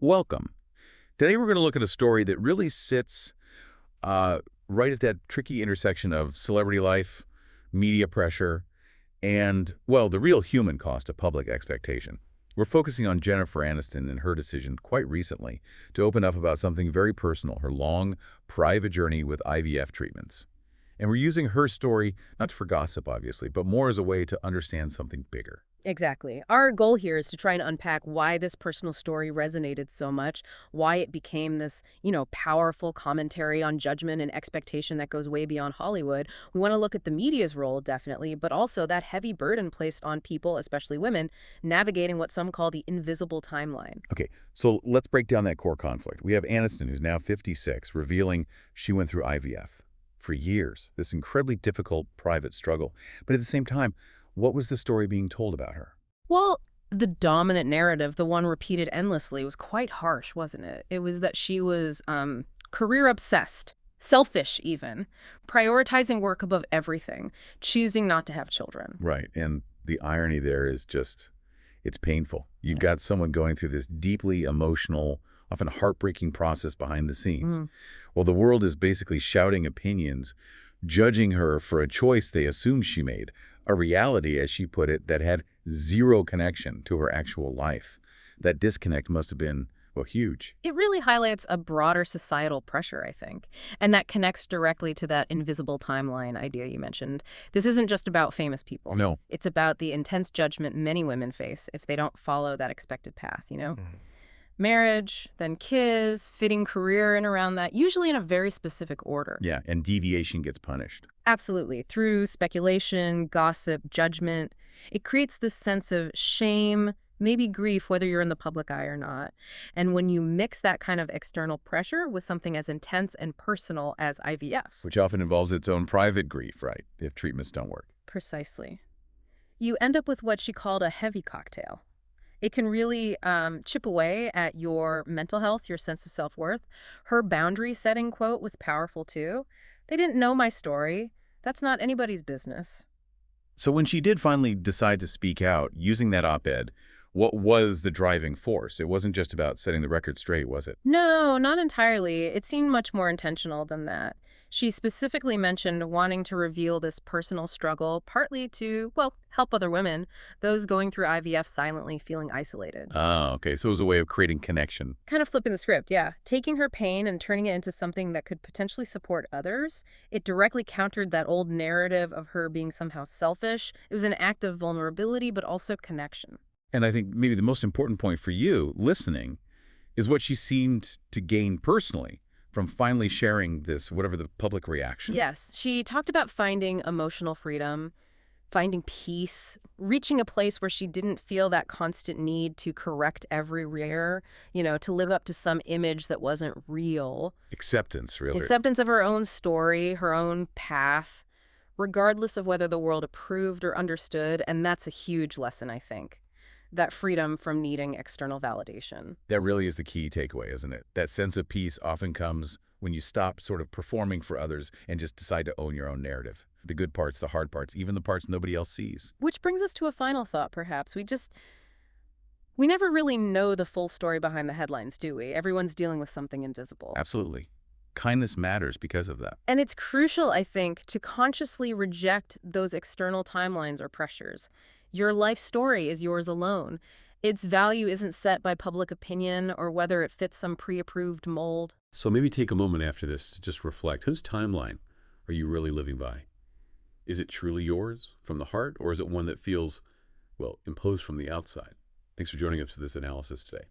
Welcome. Today we're going to look at a story that really sits right at that tricky intersection of celebrity life, media pressure, and, well, the real human cost of public expectation. We're focusing on Jennifer Aniston and her decision quite recently to open up about something very personal, her long, private journey with IVF treatments. And we're using her story not for gossip, obviously, but more as a way to understand something bigger. Exactly. Our goal here is to try and unpack why this personal story resonated so much, why it became this, powerful commentary on judgment and expectation that goes way beyond Hollywood. We want to look at the media's role, definitely, but also that heavy burden placed on people, especially women, navigating what some call the invisible timeline. Okay, so let's break down that core conflict. We have Aniston, who's now 56, revealing she went through IVF for years, this incredibly difficult private struggle. But at the same time, what was the story being told about her? Well, the dominant narrative, the one repeated endlessly, was quite harsh, wasn't it? It was that she was career-obsessed, selfish even, prioritizing work above everything, choosing not to have children. Right, and the irony there is just, it's painful. You've got someone going through this deeply emotional, often heartbreaking process behind the scenes. Well, the world is basically shouting opinions, judging her for a choice they assumed she made, a reality, as she put it, that had zero connection to her actual life. That disconnect must have been, well, huge. It really highlights a broader societal pressure, I think, and that connects directly to that invisible timeline idea you mentioned. This isn't just about famous people. No. It's about the intense judgment many women face if they don't follow that expected path. Marriage, then kids, fitting career in around that, usually in a very specific order. Yeah, and deviation gets punished. Absolutely. Through speculation, gossip, judgment, it creates this sense of shame, maybe grief, whether you're in the public eye or not. And when you mix that kind of external pressure with something as intense and personal as IVF. Which often involves its own private grief, right, if treatments don't work. Precisely. You end up with what she called a heavy cocktail. It can really chip away at your mental health, your sense of self-worth. Her boundary-setting quote was powerful, too. They didn't know my story. That's not anybody's business. So when she did finally decide to speak out, using that op-ed, what was the driving force? It wasn't just about setting the record straight, was it? No, not entirely. It seemed much more intentional than that. She specifically mentioned wanting to reveal this personal struggle, partly to, well, help other women, those going through IVF silently feeling isolated. Oh, okay. So it was a way of creating connection. Kind of flipping the script, yeah. Taking her pain and turning it into something that could potentially support others. It directly countered that old narrative of her being somehow selfish. It was an act of vulnerability, but also connection. And I think maybe the most important point for you, listening, is what she seemed to gain personally from finally sharing this, whatever the public reaction. Yes, she talked about finding emotional freedom, finding peace, reaching a place where she didn't feel that constant need to correct every error, to live up to some image that wasn't real. Acceptance, really. Acceptance of her own story, her own path, regardless of whether the world approved or understood, and that's a huge lesson, I think. That freedom from needing external validation. That really is the key takeaway, isn't it? That sense of peace often comes when you stop sort of performing for others and just decide to own your own narrative. The good parts, the hard parts, even the parts nobody else sees. Which brings us to a final thought, perhaps. We never really know the full story behind the headlines, do we? Everyone's dealing with something invisible. Absolutely. Kindness matters because of that. And it's crucial, I think, to consciously reject those external timelines or pressures. Your life story is yours alone. Its value isn't set by public opinion or whether it fits some pre-approved mold. So maybe take a moment after this to just reflect. Whose timeline are you really living by? Is it truly yours from the heart, or is it one that feels, well, imposed from the outside? Thanks for joining us for this analysis today.